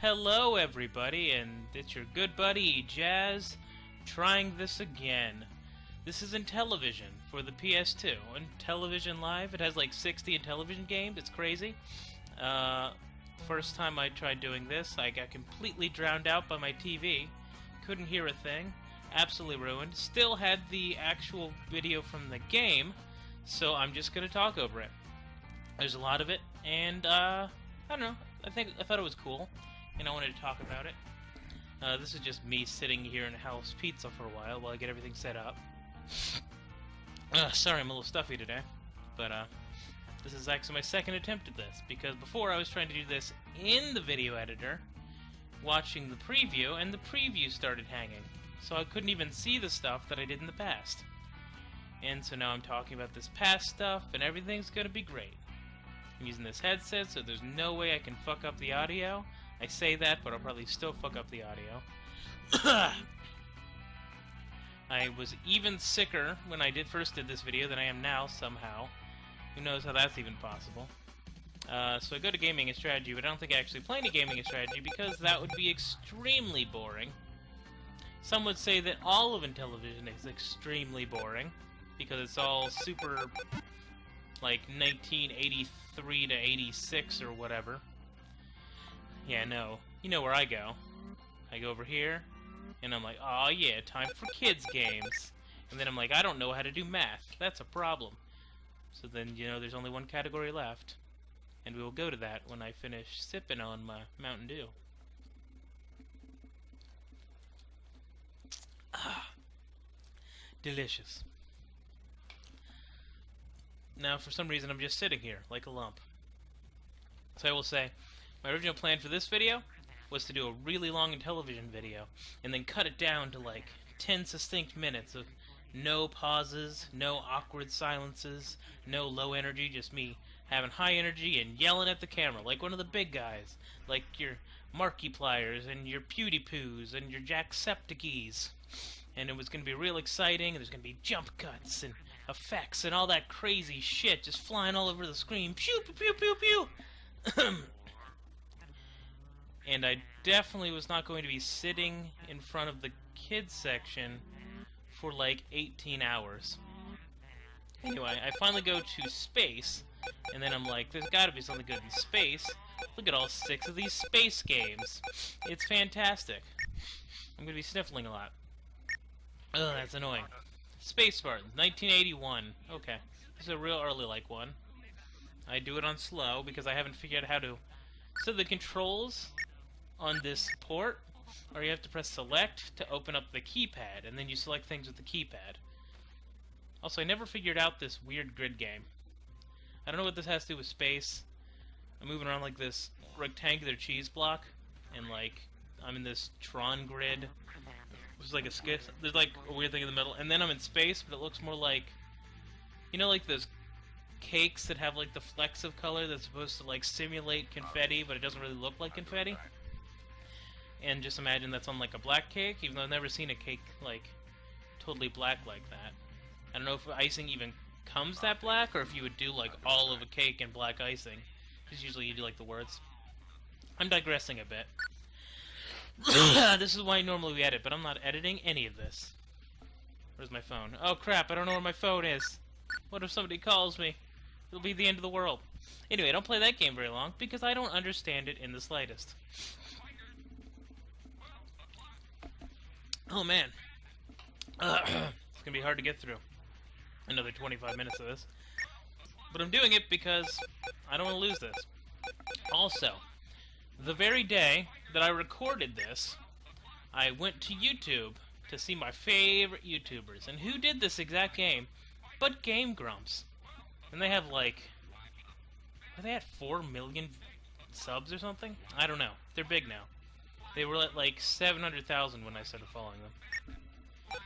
Hello everybody, and it's your good buddy Jazz trying this again. This is Intellivision for the PS2. Intellivision Live, it has like 60 Intellivision games, it's crazy. First time I tried doing this, I got completely drowned out by my TV. Couldn't hear a thing. Absolutely ruined. Still had the actual video from the game, so I'm just gonna talk over it. There's a lot of it, and I don't know, I thought it was cool, and I wanted to talk about it. This is just me sitting here in House Pizza for a while I get everything set up. Sorry, I'm a little stuffy today, but this is actually my second attempt at this, because before I was trying to do this in the video editor, watching the preview, and the preview started hanging, so I couldn't even see the stuff that I did in the past. And so now I'm talking about this past stuff, and everything's gonna be great. I'm using this headset, so there's no way I can fuck up the audio. I say that, but I'll probably still fuck up the audio. I was even sicker when I first did this video than I am now, somehow. Who knows how that's even possible. So I go to Gaming and Strategy, but I don't think I actually play any Gaming and Strategy, because that would be extremely boring. Some would say that all of Intellivision is extremely boring, because it's all super, like, 1983 to 86 or whatever. Yeah, no. You know where I go. I go over here, and I'm like, oh yeah, time for kids games. And then I'm like, I don't know how to do math. That's a problem. So then, you know, there's only one category left. And we will go to that when I finish sipping on my Mountain Dew. Ah, delicious. Now, for some reason, I'm just sitting here, like a lump. So I will say, my original plan for this video was to do a really long Intellivision video, and then cut it down to like 10 succinct minutes of no pauses, no awkward silences, no low energy, just me having high energy and yelling at the camera like one of the big guys, like your Markipliers and your Pewdiepoos and your Jacksepticees. And it was going to be real exciting, and there's going to be jump cuts and effects and all that crazy shit just flying all over the screen. Pew, pew, pew, pew, pew. And I definitely was not going to be sitting in front of the kids section for like 18 hours. Anyway, I finally go to space, and then I'm like, there's gotta be something good in space. Look at all 6 of these space games. It's fantastic. I'm gonna be sniffling a lot. Ugh, that's annoying. Space Spartans, 1981. Okay, this is a real early like one. I do it on slow because I haven't figured out how to. So the controls on this port, or you have to press select to open up the keypad, and then you select things with the keypad. Also, I never figured out this weird grid game. I don't know what this has to do with space. I'm moving around like this rectangular cheese block, and like I'm in this Tron grid. There's like there's like a weird thing in the middle, and then I'm in space, but it looks more like, you know, like those cakes that have like the flecks of color that's supposed to like simulate confetti, but it doesn't really look like confetti. And just imagine that's on like a black cake, even though I've never seen a cake like totally black like that. I don't know if icing even comes that black, or if you would do like all of a cake in black icing, because usually you do like the words. I'm digressing a bit. This is why normally we edit, but I'm not editing any of this. Where's my phone? Oh crap, I don't know where my phone is. What if somebody calls me? It'll be the end of the world. Anyway, don't play that game very long, because I don't understand it in the slightest. Oh man. It's gonna be hard to get through another 25 minutes of this. But I'm doing it because I don't want to lose this. Also, the very day that I recorded this, I went to YouTube to see my favorite YouTubers. And who did this exact game but Game Grumps? And they have like, are they at 4 million subs or something? I don't know. They're big now. They were at like 700,000 when I started following them.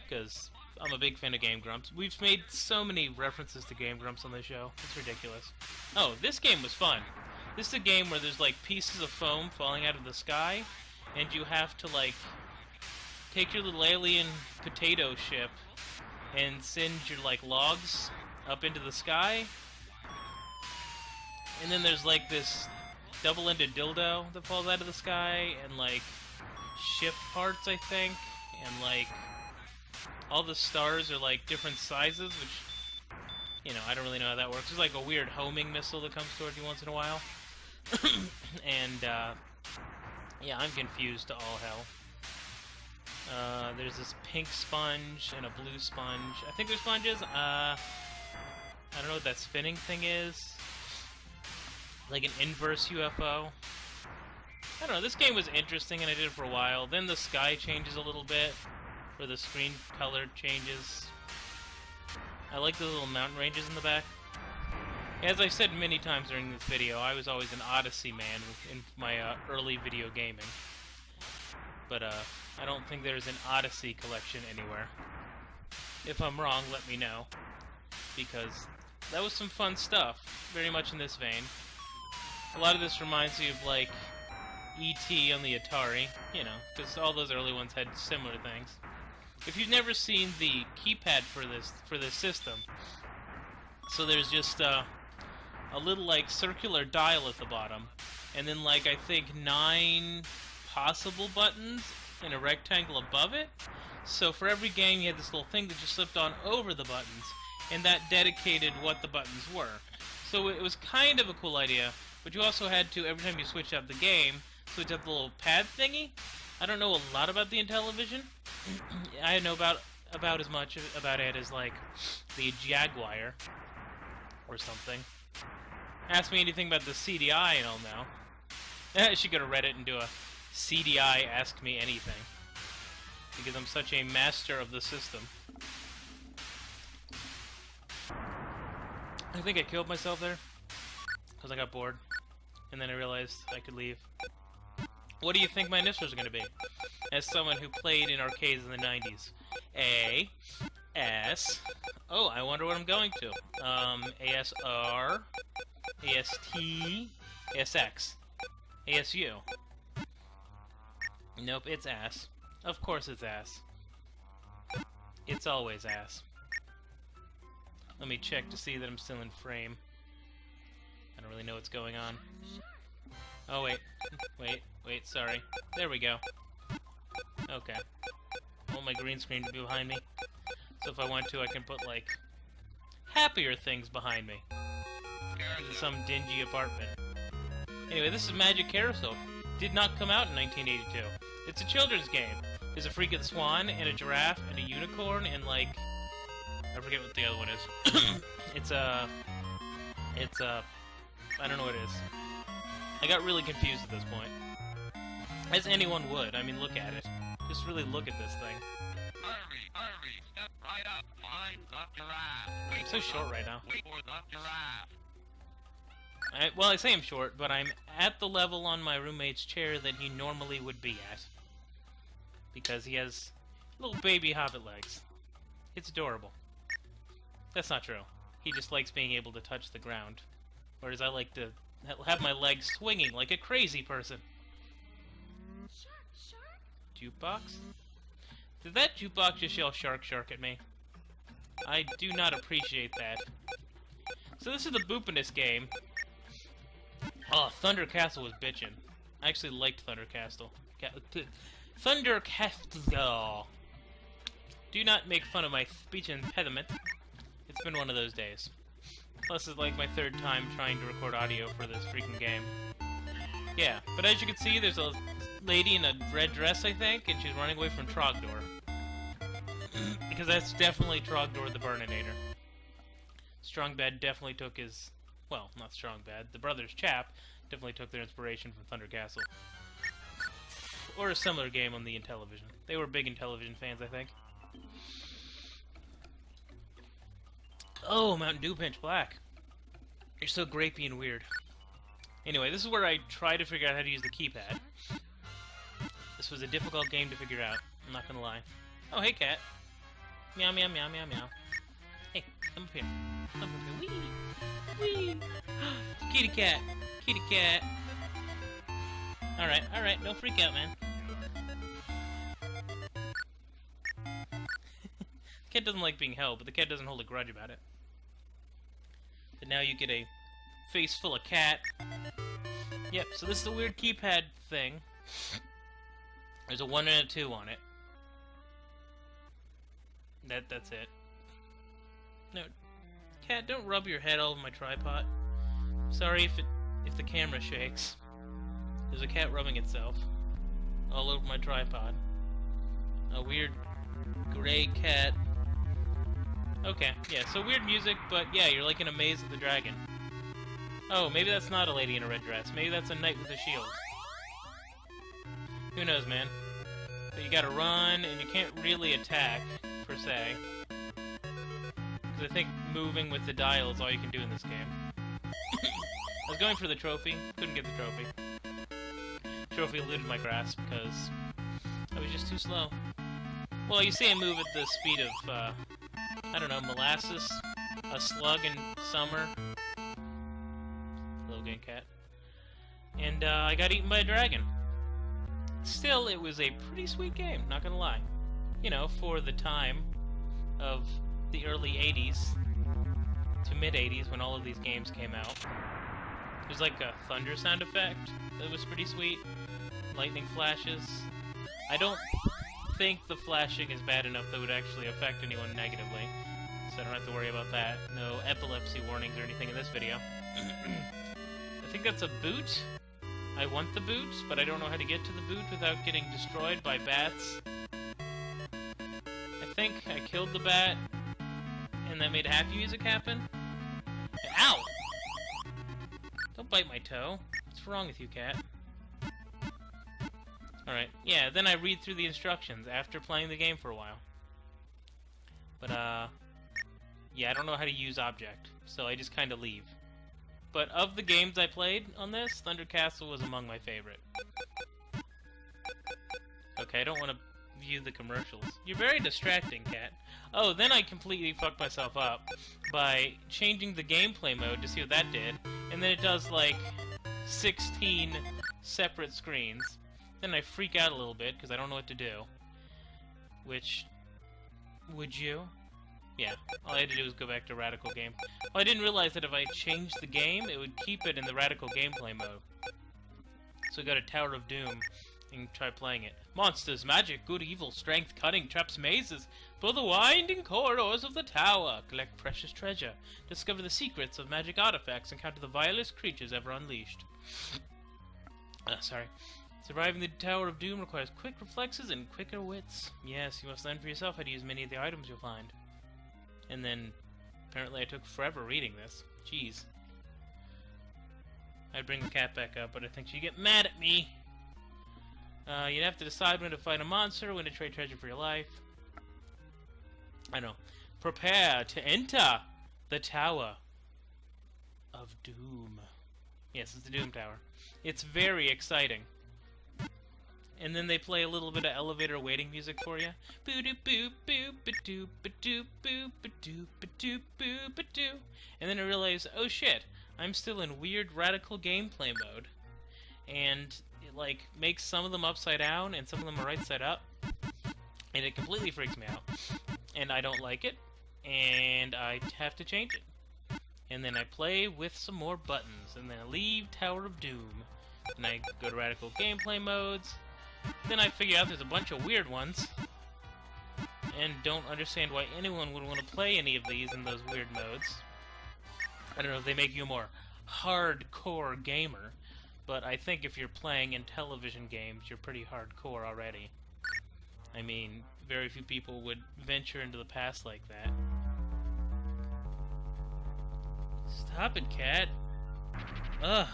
Because I'm a big fan of Game Grumps. We've made so many references to Game Grumps on this show. It's ridiculous. Oh, this game was fun. This is a game where there's like pieces of foam falling out of the sky, and you have to like take your little alien potato ship and send your like logs up into the sky. And then there's like this double-ended dildo that falls out of the sky, and like ship parts, I think, and like all the stars are like different sizes, which, you know, I don't really know how that works. There's like a weird homing missile that comes toward you once in a while. And yeah, I'm confused to all hell. There's this pink sponge and a blue sponge. I think they're sponges. I don't know what that spinning thing is. Like an inverse UFO. I don't know, this game was interesting and I did it for a while. Then the sky changes a little bit, where the screen color changes. I like the little mountain ranges in the back. As I've said many times during this video, I was always an Odyssey man in my early video gaming. But I don't think there's an Odyssey collection anywhere. If I'm wrong, let me know. Because that was some fun stuff, very much in this vein. A lot of this reminds me of, like, E.T. on the Atari, you know, because all those early ones had similar things. If you've never seen the keypad for this system, so there's just a little, like, circular dial at the bottom, and then, like, I think 9 possible buttons in a rectangle above it. So for every game, you had this little thing that just slipped on over the buttons, and that dedicated what the buttons were. So it was kind of a cool idea, but you also had to, every time you switch up the game, switch up the little pad thingy. I don't know a lot about the Intellivision. I know about as much about it as, like, the Jaguar or something. Ask me anything about the CDI and I'll know. I should go to Reddit and do a CDI Ask Me Anything, because I'm such a master of the system. I think I killed myself there, because I got bored, and then I realized I could leave. What do you think my initials are going to be? As someone who played in arcades in the 90s. A, S, oh, I wonder what I'm going to. ASR, AST, ASX, ASU. Nope, it's ass. Of course it's ass. It's always ass. Let me check to see that I'm still in frame. I don't really know what's going on. Oh, wait, sorry. There we go. Okay. I want my green screen to be behind me. So if I want to, I can put, like, happier things behind me. This is some dingy apartment. Anyway, this is Magic Carousel. Did not come out in 1982. It's a children's game. There's a freaking swan, and a giraffe, and a unicorn, and, like, I forget what the other one is. It's I don't know what it is. I got really confused at this point. As anyone would. I mean, look at it. Just really look at this thing. Hurry, step right up, find the giraffe. I'm so short right now. Wait for the giraffe. Well, I say I'm short, but I'm at the level on my roommate's chair that he normally would be at. Because he has little baby hobbit legs. It's adorable. That's not true. He just likes being able to touch the ground. Whereas I like to have my legs swinging like a crazy person. Jukebox? Did that jukebox just yell shark shark at me? I do not appreciate that. So this is the Boopiness game. Oh, Thunder Castle was bitchin'. I actually liked Thunder Castle. Thunder Castle. Do not make fun of my speech impediment. It's been one of those days. Plus, it's like my third time trying to record audio for this freaking game. Yeah, but as you can see, there's a lady in a red dress, I think, and she's running away from Trogdor. Because that's definitely Trogdor the Burninator. Strongbad definitely took his... Well, not Strongbad. The brothers Chap definitely took their inspiration from Thunder Castle. Or a similar game on the Intellivision. They were big Intellivision fans, I think. Oh, Mountain Dew Pinch Black. You're so grapey and weird. Anyway, this is where I try to figure out how to use the keypad. This was a difficult game to figure out. I'm not gonna lie. Oh, hey, cat. Meow, meow, meow, meow, meow. Hey, come up here. Come up here. Wee! Wee! Kitty cat! Kitty cat! Alright, don't freak out, man. The cat doesn't like being held, but the cat doesn't hold a grudge about it. But now you get a face full of cat. Yep, so this is a weird keypad thing. There's a 1 and a 2 on it. That's it. No, cat, don't rub your head all over my tripod. Sorry if the camera shakes. There's a cat rubbing itself all over my tripod. A weird gray cat. Okay, yeah, so weird music, but yeah, you're like in a maze of the dragon. Oh, maybe that's not a lady in a red dress. Maybe that's a knight with a shield. Who knows, man? But you gotta run, and you can't really attack, per se. Because I think moving with the dial is all you can do in this game. I was going for the trophy, couldn't get the trophy. Trophy eluded my grasp, because I was just too slow. Well, you see I move at the speed of, I don't know, molasses, a slug in summer. Hello again, cat. And, I got eaten by a dragon. Still, it was a pretty sweet game, not gonna lie. You know, for the time of the early 80s to mid-80s when all of these games came out. There's like a thunder sound effect that was pretty sweet. Lightning flashes. I don't think the flashing is bad enough that would actually affect anyone negatively, so I don't have to worry about that. No epilepsy warnings or anything in this video. I think that's a boot. I want the boot, but I don't know how to get to the boot without getting destroyed by bats. I think I killed the bat, and that made happy music happen. Ow! Don't bite my toe. What's wrong with you, cat? Alright, yeah, then I read through the instructions after playing the game for a while. But, yeah, I don't know how to use object, so I just kind of leave. But of the games I played on this, Thunder Castle was among my favorite. Okay, I don't want to view the commercials. You're very distracting, cat. Oh, then I completely fucked myself up by changing the gameplay mode to see what that did, and then it does, like, 16 separate screens. Then I freak out a little bit, because I don't know what to do. Which... would you? Yeah, all I had to do was go back to Radical Game. Well, I didn't realize that if I changed the game, it would keep it in the Radical Gameplay mode. So I go to Tower of Doom and try playing it. Monsters, magic, good, evil, strength, cunning, traps, mazes. Through the winding corridors of the tower, collect precious treasure. Discover the secrets of magic artifacts, encounter the vilest creatures ever unleashed. Sorry. Surviving the Tower of Doom requires quick reflexes and quicker wits. Yes, you must learn for yourself how to use many of the items you'll find. And then, apparently I took forever reading this. Jeez. I'd bring the cat back up, but I think she'd get mad at me. You'd have to decide when to fight a monster, when to trade treasure for your life. I know. Prepare to enter the Tower of Doom. Yes, it's the Doom Tower. It's very exciting. And then they play a little bit of elevator waiting music for you. And then I realize, oh shit, I'm still in weird radical gameplay mode. And it like makes some of them upside down and some of them are right side up. And it completely freaks me out. And I don't like it. And I have to change it. And then I play with some more buttons. And then I leave Tower of Doom. And I go to radical gameplay modes. Then I figure out there's a bunch of weird ones, and don't understand why anyone would want to play any of these in those weird modes. I don't know if they make you a more hardcore gamer, but I think if you're playing Intellivision games, you're pretty hardcore already. I mean, very few people would venture into the past like that. Stop it, cat. Ugh.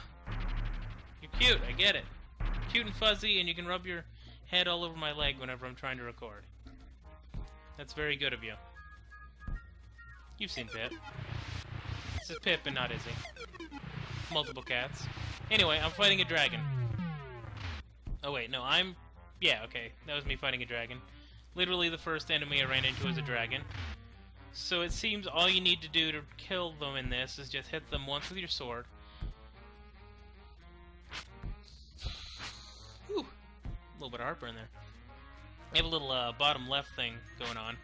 You're cute, I get it. Cute and fuzzy, and you can rub your head all over my leg whenever I'm trying to record. That's very good of you. You've seen Pip. This is Pip and not Izzy. Multiple cats. Anyway, I'm fighting a dragon. Oh wait, no, yeah, okay, that was me fighting a dragon. Literally the first enemy I ran into was a dragon. So it seems all you need to do to kill them in this is just hit them once with your sword. Whew. A little bit of heartburn there. You have a little bottom left thing going on.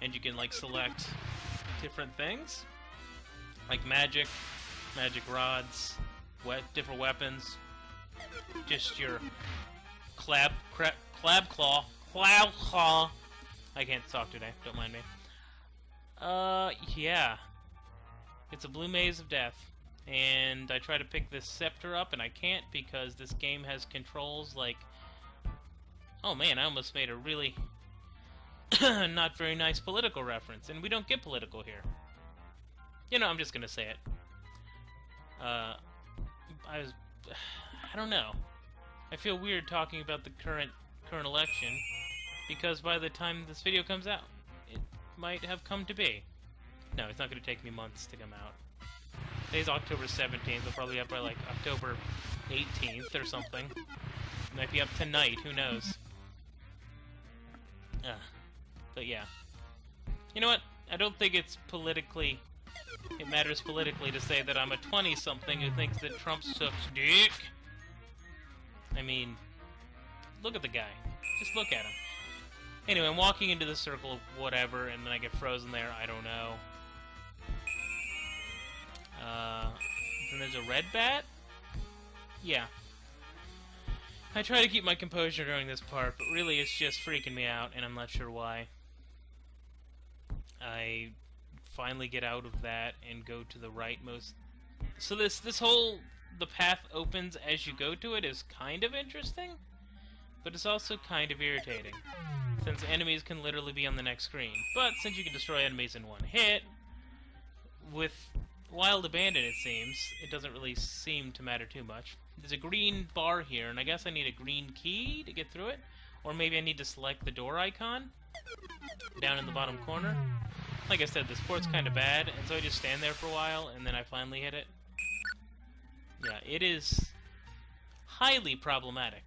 And you can like select different things. Like magic, magic rods, different weapons. Just your claw. I can't talk today, don't mind me. Yeah. It's a blue maze of death. And I try to pick this scepter up, and I can't because this game has controls like... Oh man, I almost made a really not very nice political reference, and we don't get political here. You know, I'm just gonna say it. I don't know. I feel weird talking about the current election, because by the time this video comes out, it might have come to be. No, it's not gonna take me months to come out. Today's October 17th, it'll probably be up by like October 18th or something. It might be up tonight, who knows. But yeah. You know what? I don't think it matters politically to say that I'm a 20-something who thinks that Trump sucks dick. I mean, look at the guy. Just look at him. Anyway, I'm walking into the circle of whatever, and then I get frozen there. I don't know. Then there's a red bat? Yeah. I try to keep my composure during this part, but really it's just freaking me out, and I'm not sure why. I finally get out of that and go to the rightmost. So the path opens as you go to it is kind of interesting, but it's also kind of irritating, since enemies can literally be on the next screen. But since you can destroy enemies in one hit, with Wild Abandon it seems, it doesn't really seem to matter too much. There's a green bar here, and I guess I need a green key to get through it. Or maybe I need to select the door icon down in the bottom corner. Like I said, this port's kind of bad, and so I just stand there for a while, and then I finally hit it. Yeah, it is highly problematic.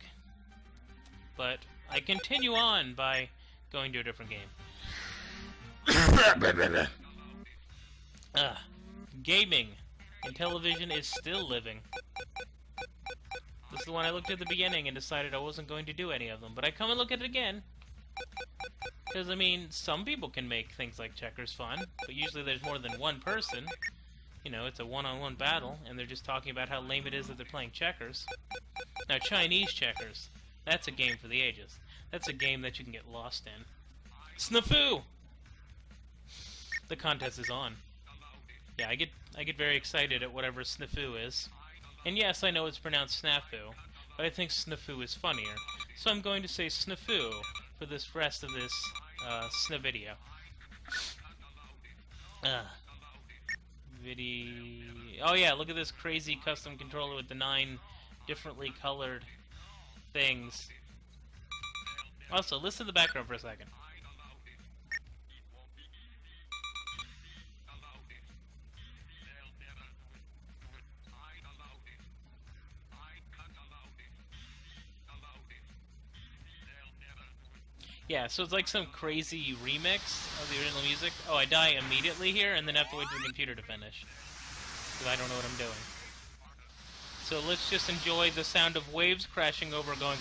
But I continue on by going to a different game. Gaming. Intellivision is still living. This is the one I looked at the beginning and decided I wasn't going to do any of them, but I come and look at it again. Because, I mean, some people can make things like checkers fun, but usually there's more than one person. You know, it's a one-on-one battle, and they're just talking about how lame it is that they're playing checkers. Now, Chinese checkers, that's a game for the ages. That's a game that you can get lost in. Snafu! The contest is on. Yeah, I get very excited at whatever Snafu is. And yes, I know it's pronounced Snafu, but I think Snafu is funnier. So I'm going to say Snafu for this rest of this Sna video. Oh yeah, look at this crazy custom controller with the 9 differently colored things. Also, listen to the background for a second. Yeah, so it's like some crazy remix of the original music. Oh, I die immediately here, and then have to wait for the computer to finish. Because I don't know what I'm doing. So let's just enjoy the sound of waves crashing over going,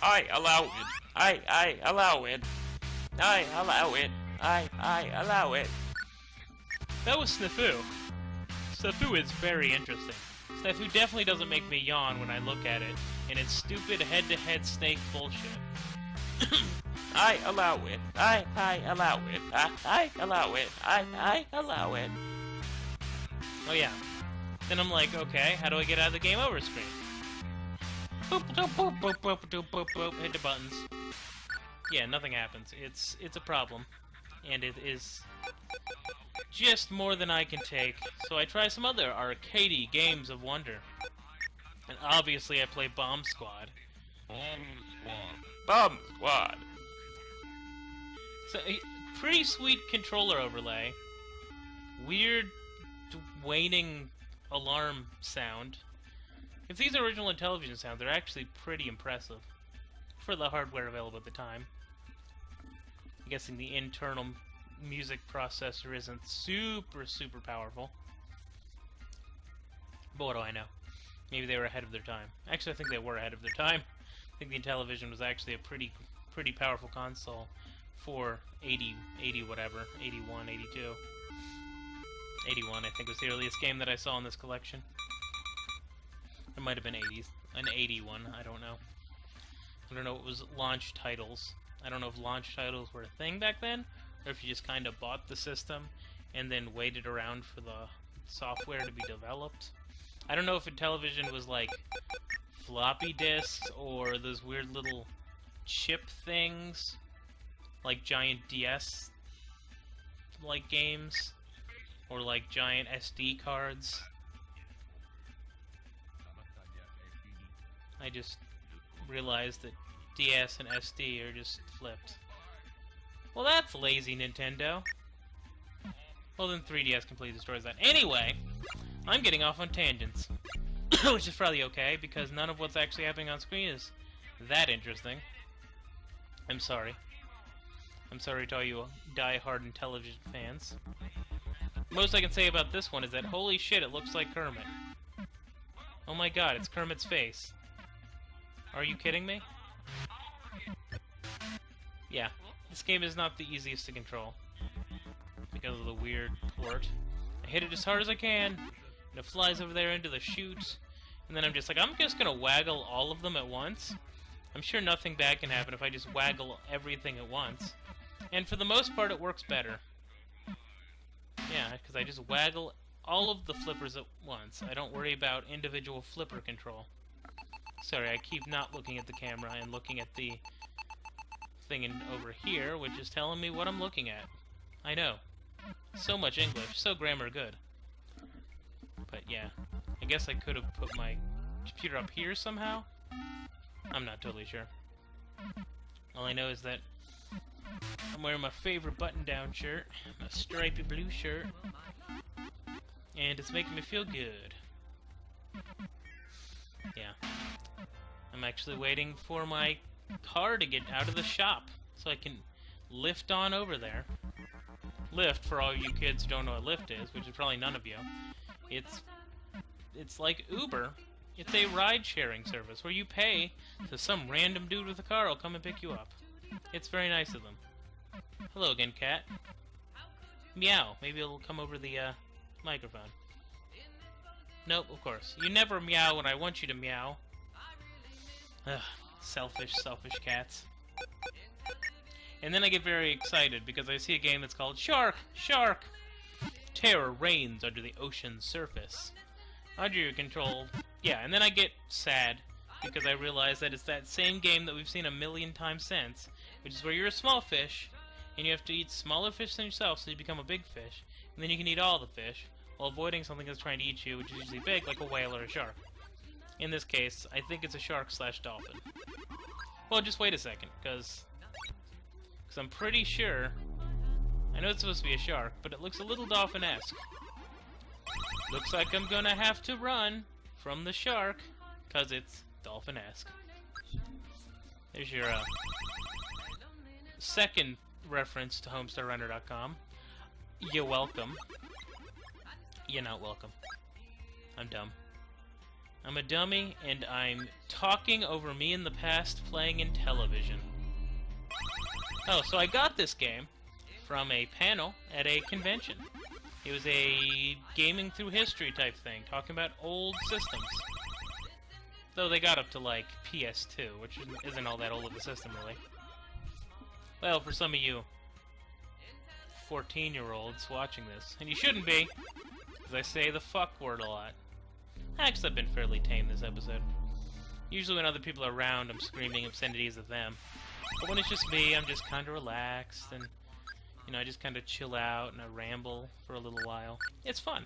I allow it. I allow it. I allow it. I allow it. That was Snafu. Snafu is very interesting. Snafu definitely doesn't make me yawn when I look at it, and it's stupid head-to-head snake bullshit. I allow it. I allow it. I allow it. I allow it. Oh yeah. Then I'm like, okay, how do I get out of the game over screen? Boop, boop, boop, boop, boop, boop, boop, boop, hit the buttons. Yeah, nothing happens. It's a problem. And it is just more than I can take. So I try some other arcadey games of wonder. And obviously I play Bomb Squad. Bomb Squad. So, pretty sweet controller overlay. Weird, waning alarm sound. If these are original Intellivision sounds, they're actually pretty impressive for the hardware available at the time. I'm guessing the internal music processor isn't super powerful. But what do I know? Maybe they were ahead of their time. Actually, I think they were ahead of their time. I think the Intellivision was actually a pretty powerful console for 80 whatever, 81, 82. 81, I think, was the earliest game that I saw in this collection. It might have been 80s, an 81, I don't know. I don't know what was launch titles. I don't know if launch titles were a thing back then, or if you just kind of bought the system and then waited around for the software to be developed. I don't know if Intellivision was like floppy disks or those weird little chip things, like giant DS like games, or like giant SD cards. I just realized that DS and SD are just flipped. Well, that's lazy, Nintendo. Well, then 3DS completely destroys that. Anyway, I'm getting off on tangents. Which is probably okay, because none of what's actually happening on screen is that interesting. I'm sorry. I'm sorry to all you die-hard Intellivision fans. Most I can say about this one is that, holy shit, it looks like Kermit. Oh my god, it's Kermit's face. Are you kidding me? Yeah, this game is not the easiest to control because of the weird port. I hit it as hard as I can, and it flies over there into the chute, and then I'm just like, I'm just gonna waggle all of them at once. I'm sure nothing bad can happen if I just waggle everything at once. And for the most part, it works better. Yeah, because I just waggle all of the flippers at once. I don't worry about individual flipper control. Sorry, I keep not looking at the camera and looking at the thing over here, which is telling me what I'm looking at. I know. So much English, so grammar good. But yeah, I guess I could have put my computer up here somehow. I'm not totally sure. All I know is that I'm wearing my favorite button-down shirt, my stripy blue shirt, and it's making me feel good. Yeah. I'm actually waiting for my car to get out of the shop so I can lift on over there. Lyft, for all you kids who don't know what Lyft is, which is probably none of you, it's like Uber. It's a ride-sharing service where you pay so some random dude with a car will come and pick you up. It's very nice of them. Hello again, cat. Meow. Maybe it'll come over the microphone. Nope, of course. You never meow when I want you to meow. Ugh, selfish cats. And then I get very excited because I see a game that's called Shark! Shark! Terror reigns under the ocean's surface. Under your control. Yeah, and then I get sad because I realize that it's that same game that we've seen a million times since, which is where you're a small fish, and you have to eat smaller fish than yourself so you become a big fish, and then you can eat all the fish, while avoiding something that's trying to eat you, which is usually big, like a whale or a shark. In this case, I think it's a shark/dolphin. Well, just wait a second, because I'm pretty sure... I know it's supposed to be a shark, but it looks a little dolphin-esque. Looks like I'm gonna have to run from the shark, because it's dolphin-esque. There's your second reference to HomestarRunner.com. You're welcome. You're not welcome. I'm dumb. I'm a dummy, and I'm talking over me in the past playing Intellivision. Oh, so I got this game from a panel at a convention. It was a gaming through history type thing, talking about old systems. Though they got up to, like, PS2, which isn't all that old of a system, really. Well, for some of you 14-year-olds watching this, and you shouldn't be, because I say the fuck word a lot. Actually, I've been fairly tame this episode. Usually when other people are around, I'm screaming obscenities at them. But when it's just me, I'm just kind of relaxed, and, you know, I just kind of chill out, and I ramble for a little while. It's fun.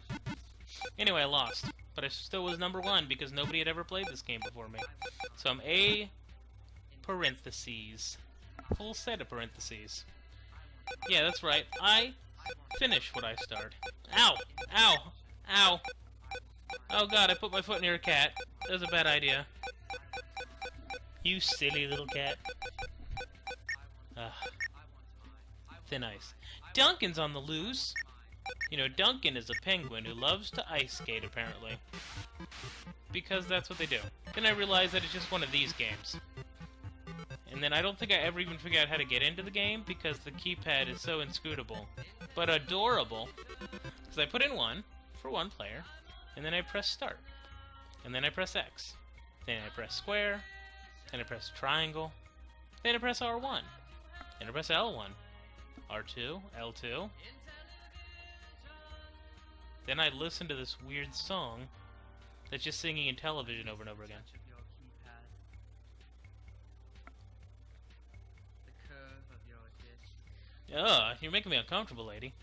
Anyway, I lost. But I still was #1 because nobody had ever played this game before me. So I'm A parentheses. Full set of parentheses. Yeah, that's right. I finish what I start. Ow! Ow! Ow! Oh god, I put my foot near a cat. That was a bad idea. You silly little cat. Ugh. Thin ice. Duncan's on the loose! You know, Duncan is a penguin who loves to ice skate, apparently. Because that's what they do. Then I realized that it's just one of these games. And then I don't think I ever even figured out how to get into the game, because the keypad is so inscrutable. But adorable. Because I put in 1, for 1 player, and then I press start. And then I press X. Then I press square. Then I press triangle. Then I press R1. Then I press L1. R2, L2. Then I listen to this weird song that's just singing Intellivision over and over again. Touch of your keypad. The curve of your disc. Ugh, you're making me uncomfortable, lady.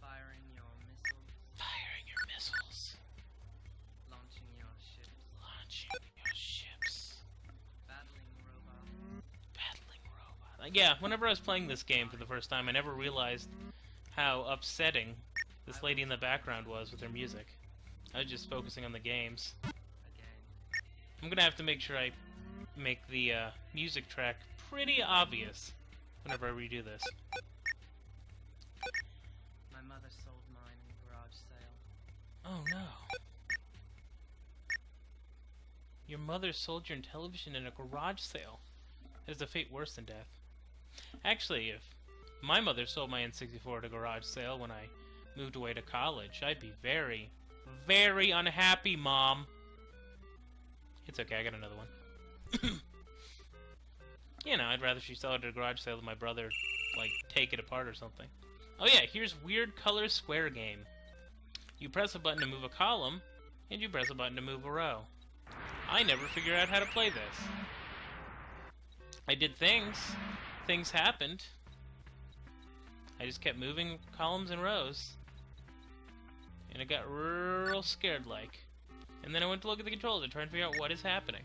Firing your missiles. Firing your missiles. Launching your ships. Launching your ships. Battling robots. Battling robots. Yeah, whenever I was playing this game for the first time, I never realized how upsetting this lady in the background was with her music. I was just focusing on the games. Again. I'm gonna have to make sure I make the music track pretty obvious whenever I redo this. My mother sold mine in a garage sale. Oh no. Your mother sold your Intellivision in a garage sale. That is a fate worse than death. Actually, if my mother sold my N64 at a garage sale when I moved away to college, I'd be very, very unhappy, Mom. It's okay, I got another one. You know, I'd rather she sell it at a garage sale than my brother, like, take it apart or something. Oh yeah, here's Weird Color Square Game. You press a button to move a column, and you press a button to move a row. I never figured out how to play this. I did things. Things happened. I just kept moving columns and rows. And I got real scared-like. And then I went to look at the controls and try and figure out what is happening.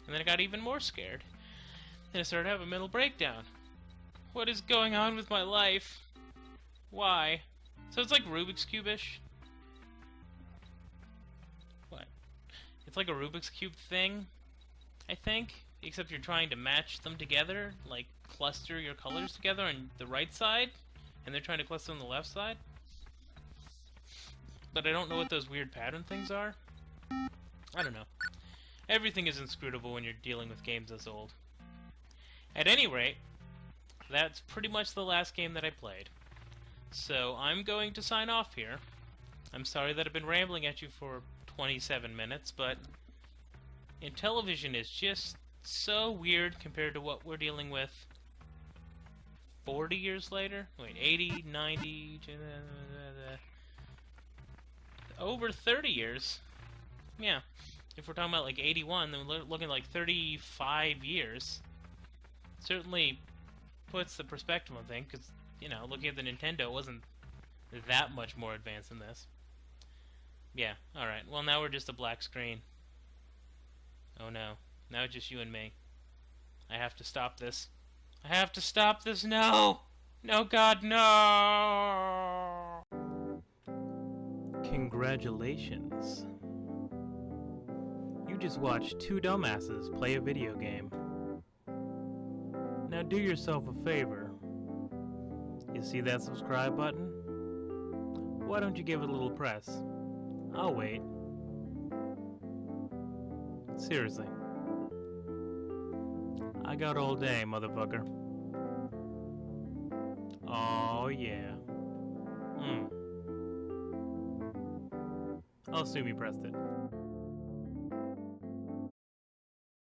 And then I got even more scared. Then I started to have a mental breakdown. What is going on with my life? Why? So it's like Rubik's Cube-ish? What? It's like a Rubik's Cube thing, I think? Except you're trying to match them together, like cluster your colors together on the right side, and they're trying to cluster on the left side. But I don't know what those weird pattern things are. I don't know. Everything is inscrutable when you're dealing with games this old. At any rate, that's pretty much the last game that I played. So I'm going to sign off here. I'm sorry that I've been rambling at you for 27 minutes, but Intellivision is just so weird compared to what we're dealing with 40 years later? Wait, 80, 90... over 30 years. Yeah. If we're talking about like 81, then we're looking like 35 years. Certainly puts the perspective on things, because, you know, looking at the Nintendo, it wasn't that much more advanced than this. Yeah, alright. Well, now we're just a black screen. Oh no. Now it's just you and me. I have to stop this. I have to stop this. No! No, God, no! Congratulations. You just watched two dumbasses play a video game. Now do yourself a favor. You see that subscribe button? Why don't you give it a little press? I'll wait. Seriously. I got all day, motherfucker. Oh yeah. I'll assume you pressed it.